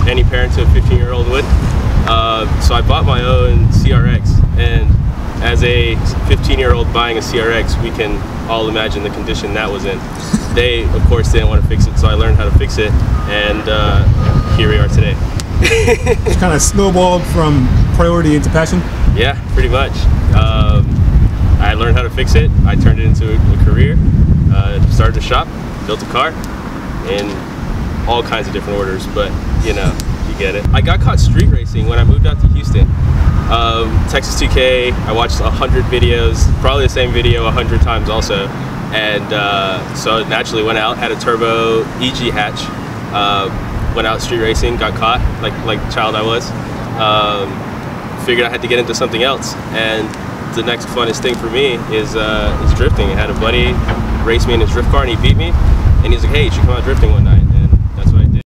any parent to a 15-year-old would. So I bought my own CRX, and as a 15-year-old buying a CRX, we can all imagine the condition that was in. They, of course, didn't want to fix it, so I learned how to fix it, and here we are today. It's kind of snowballed from priority into passion? Yeah, pretty much. I learned how to fix it. I turned it into a career, started a shop, built a car, in all kinds of different orders, but you know, you get it. I got caught street racing when I moved out to Houston. Texas 2K, I watched 100 videos, probably the same video 100 times also, and so naturally went out, had a turbo EG hatch, went out street racing, got caught, like the child I was, figured I had to get into something else, and the next funnest thing for me is drifting. I had a buddy race me in his drift car and he beat me, and he's like, hey, you should come out drifting one night, and that's what I did.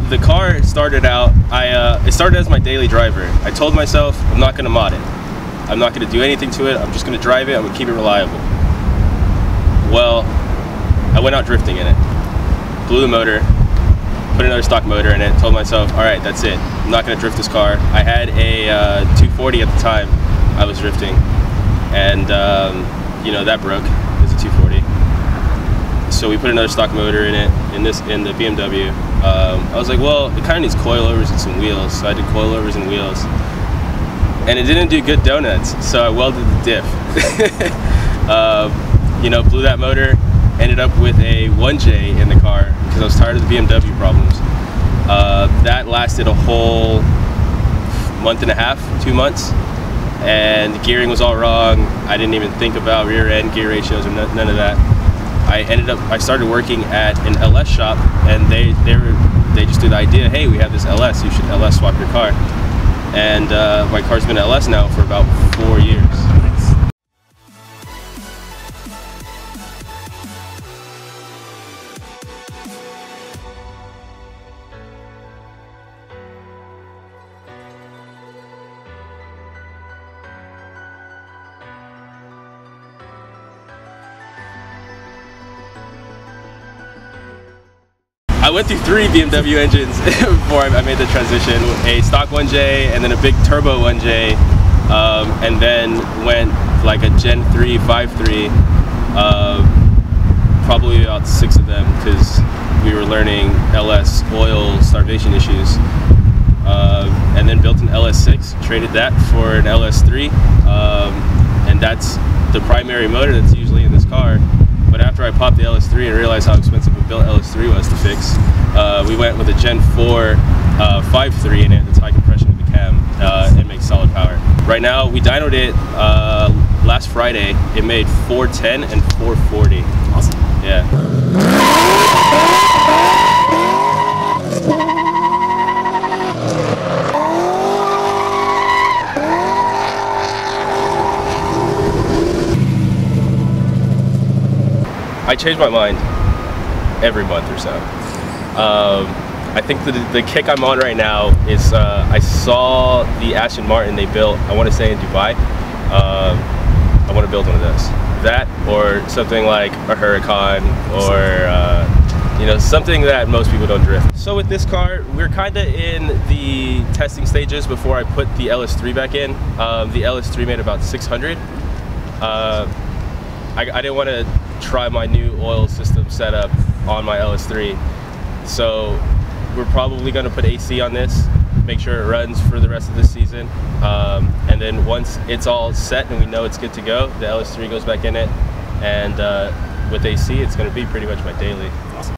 The car started out, it started as my daily driver. I told myself, I'm not gonna mod it. I'm not gonna do anything to it, I'm just gonna drive it, I'm gonna keep it reliable. Well, I went out drifting in it. Blew the motor, put another stock motor in it, told myself, all right, that's it. I'm not gonna drift this car. I had a 240 at the time I was drifting, and you know, that broke. It's a 240. So we put another stock motor in it, in the BMW. I was like, well, it kind of needs coilovers and some wheels, so I did coilovers and wheels, and it didn't do good donuts, so I welded the diff. You know, blew that motor, ended up with a 1J in the car because I was tired of the BMW problems. That lasted a whole month and a half, 2 months, and the gearing was all wrong. I didn't even think about rear end gear ratios or none of that. I started working at an LS shop, and they just threw the idea, hey, we have this LS, you should LS swap your car. And my car's been LS now for about 4 years. I went through 3 BMW engines before I made the transition. A stock 1J, and then a big turbo 1J, and then went like a Gen 3 5.3, probably about 6 of them because we were learning LS oil starvation issues. And then built an LS6, traded that for an LS3, and that's the primary motor that's usually in this car. But after I popped the LS3 and realized how expensive a built LS3 was to fix, we went with a Gen 4 5.3 in it that's high compression with the cam and makes solid power. Right now, we dynoed it last Friday. It made 410 and 440. Awesome. Yeah. I change my mind every month or so. I think the kick I'm on right now is I saw the Aston Martin they built, I want to say in Dubai. I want to build one of those. That or something like a Huracan, or you know, something that most people don't drift. So with this car, we're kind of in the testing stages before I put the LS3 back in. The LS3 made about 600. I didn't want to try my new oil system setup on my LS3, so we're probably going to put AC on this, make sure it runs for the rest of this season, and then once it's all set and we know it's good to go, the LS3 goes back in it, and with AC it's going to be pretty much my daily. Awesome.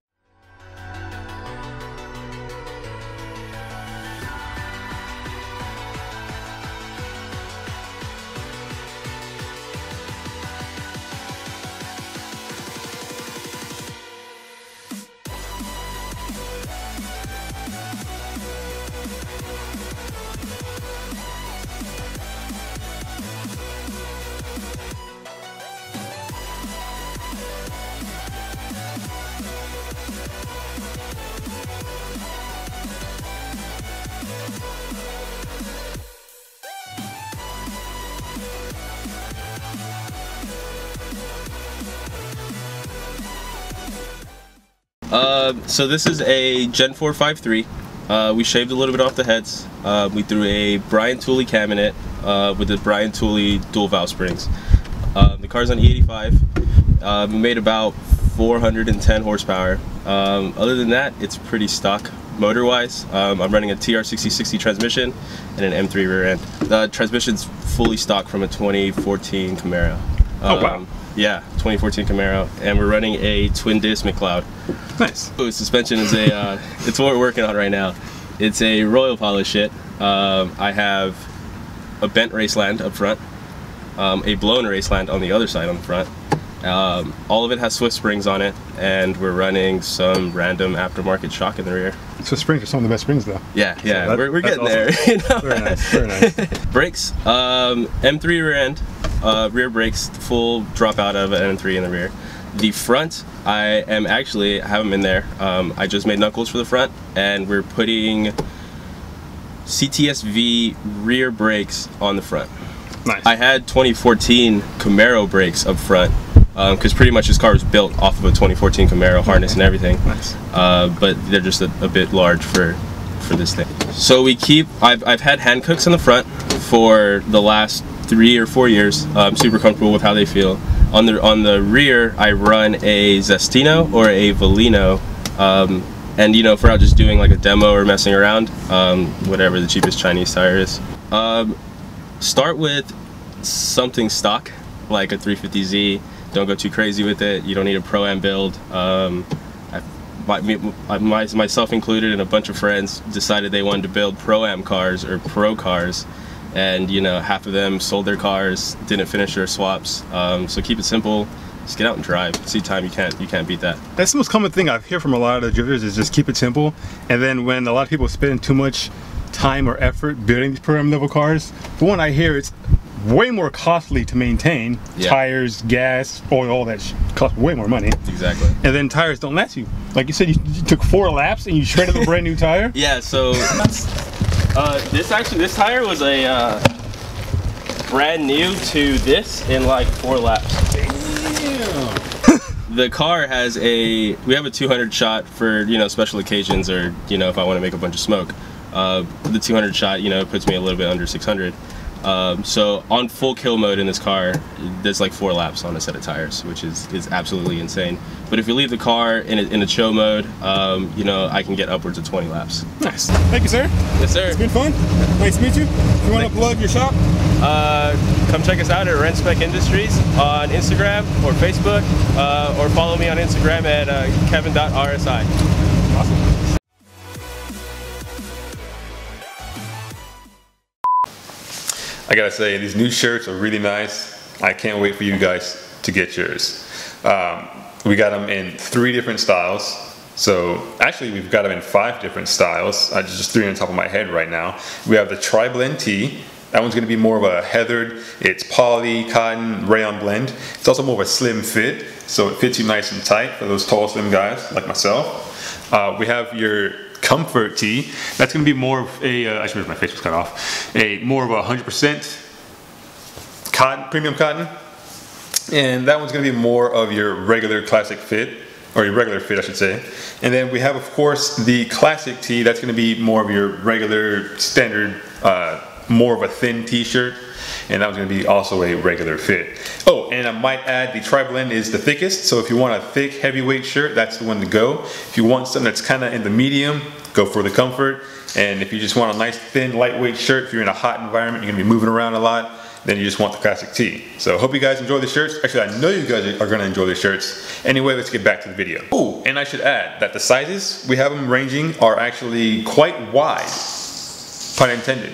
So this is a Gen 4 5.3. We shaved a little bit off the heads. We threw a Brian Tooley cam in it with the Brian Tooley dual valve springs. The car's on E85. We made about 410 horsepower. Other than that, it's pretty stock motor-wise. I'm running a TR6060 transmission and an M3 rear end. The transmission's fully stock from a 2014 Camaro. Oh wow. Yeah, 2014 Camaro, and we're running a twin disc McLeod. Nice. Suspension is a, it's what we're working on right now. It's a Royal Polish shit. I have a bent Raceland up front, a blown Raceland on the other side on the front. All of it has Swift springs on it, and we're running some random aftermarket shock in the rear. Swift springs are some of the best springs though. Yeah, yeah, so we're getting awesome. there. You know? Very nice, very nice. Brakes, M3 rear end, rear brakes, full drop out of an M3 in the rear. The front, I have them in there. I just made knuckles for the front, and we're putting CTSV rear brakes on the front. Nice. I had 2014 Camaro brakes up front, because pretty much this car was built off of a 2014 Camaro harness and everything. Nice. But They're just a bit large for this thing. So we keep, I've had hand cooks on the front for the last 3 or 4 years. I'm super comfortable with how they feel. On the rear, I run a Zestino or a Volino, and you know, if we're out just doing like a demo or messing around, whatever the cheapest Chinese tire is. Start with something stock, like a 350Z. Don't go too crazy with it. You don't need a Pro-Am build. Myself included and a bunch of friends decided they wanted to build Pro-Am cars or Pro cars, and you know, half of them sold their cars, didn't finish their swaps. So keep it simple. Just get out and drive. See time, you can't beat that. that's the most common thing I've heard from a lot of the drifters is just keep it simple. And then when a lot of people spend too much time or effort building these Pro-Am level cars, for one, I hear it's way more costly to maintain. Yeah. Tires, gas, oil, all that costs way more money. Exactly. And then tires don't last you. Like you said, you took 4 laps and you shredded a brand new tire. Yeah, so this tire was a brand new to this in like 4 laps. Damn. The car has we have a 200 shot for, you know, special occasions, or, you know, if I want to make a bunch of smoke. The 200 shot, you know, puts me a little bit under 600. So on full kill mode in this car, there's like 4 laps on a set of tires, which is absolutely insane. But if you leave the car in a chill mode, you know, I can get upwards of 20 laps. Nice. Thank you, sir. Yes, sir. It's been fun. Nice to meet you. If you want to plug your shop, come check us out at Rent Spec Industries on Instagram or Facebook, or follow me on Instagram at kevin.rsi. awesome. I gotta say, these new shirts are really nice. I can't wait for you guys to get yours. We got them in 3 different styles. So actually we've got them in 5 different styles. I just threw it on top of my head right now. We have the tri-blend tee. That one's gonna be more of a heathered, it's poly, cotton, rayon blend. It's also more of a slim fit, so it fits you nice and tight for those tall, slim guys like myself. We have your comfort tee. That's going to be more of a, I should wish my face was cut off, more of a 100% cotton, premium cotton. And that one's going to be more of your regular classic fit, or your regular fit I should say. And then we have, of course, the classic tee. That's going to be more of your regular standard, more of a thin t-shirt. And that was going to be also a regular fit. Oh, and I might add, the tri-blend is the thickest, so if you want a thick heavyweight shirt, that's the one to go. If you want something that's kind of in the medium, go for the comfort. And if you just want a nice thin lightweight shirt, if you're in a hot environment, you're going to be moving around a lot, then you just want the classic tee. So hope you guys enjoy the shirts. Actually, I know you guys are going to enjoy the shirts. Anyway, let's get back to the video. Oh, and I should add that the sizes we have them ranging are actually quite wide, pun intended.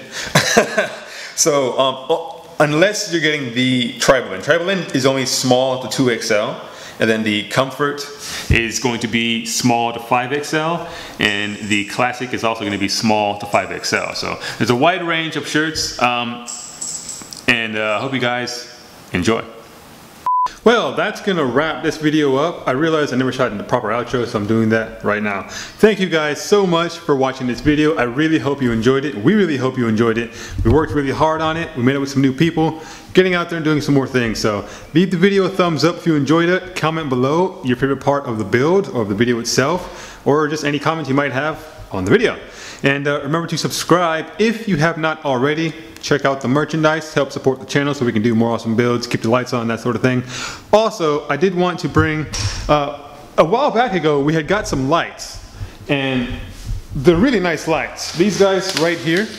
So unless you're getting the tri-blend. Tri-blend is only small to 2XL, and then the comfort is going to be small to 5XL, and the classic is also going to be small to 5XL. So there's a wide range of shirts, and I hope you guys enjoy. Well, that's gonna wrap this video up. I realized I never shot in the proper outro, so I'm doing that right now. Thank you guys so much for watching this video. I really hope you enjoyed it. We really hope you enjoyed it. We worked really hard on it. We made it with some new people, getting out there and doing some more things. So leave the video a thumbs up if you enjoyed it. Comment below your favorite part of the build or of the video itself, or just any comments you might have on the video. And remember to subscribe if you have not already. Check out the merchandise, help support the channel so we can do more awesome builds, keep the lights on, that sort of thing. Also, I did want to bring, a while back ago, we had got some lights, and they're really nice lights. These guys right here,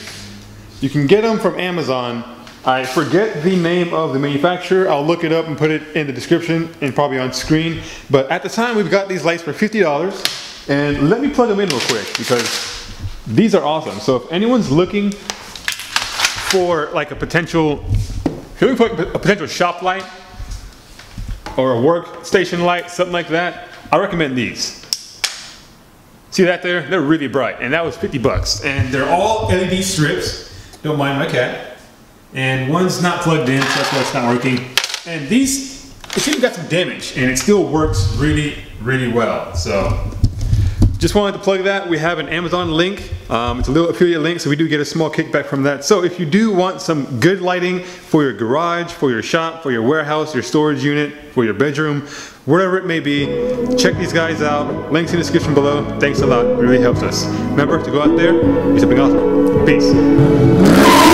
you can get them from Amazon. I forget the name of the manufacturer. I'll look it up and put it in the description and probably on screen. But at the time, we've got these lights for $50. And let me plug them in real quick because these are awesome. So if anyone's looking for like a potential shop light or a workstation light, something like that, I recommend these. See that there? They're really bright, and that was 50 bucks. And they're all LED strips. Don't mind my cat. And one's not plugged in, so that's why it's not working. And these, it's even got some damage, and it still works really, really well. So just wanted to plug that. We have an Amazon link. It's a little affiliate link, so we do get a small kickback from that. So if you do want some good lighting for your garage, for your shop, for your warehouse, your storage unit, for your bedroom, whatever it may be, check these guys out. Links in the description below. Thanks a lot. It really helps us. Remember to go out there, do something awesome. Peace.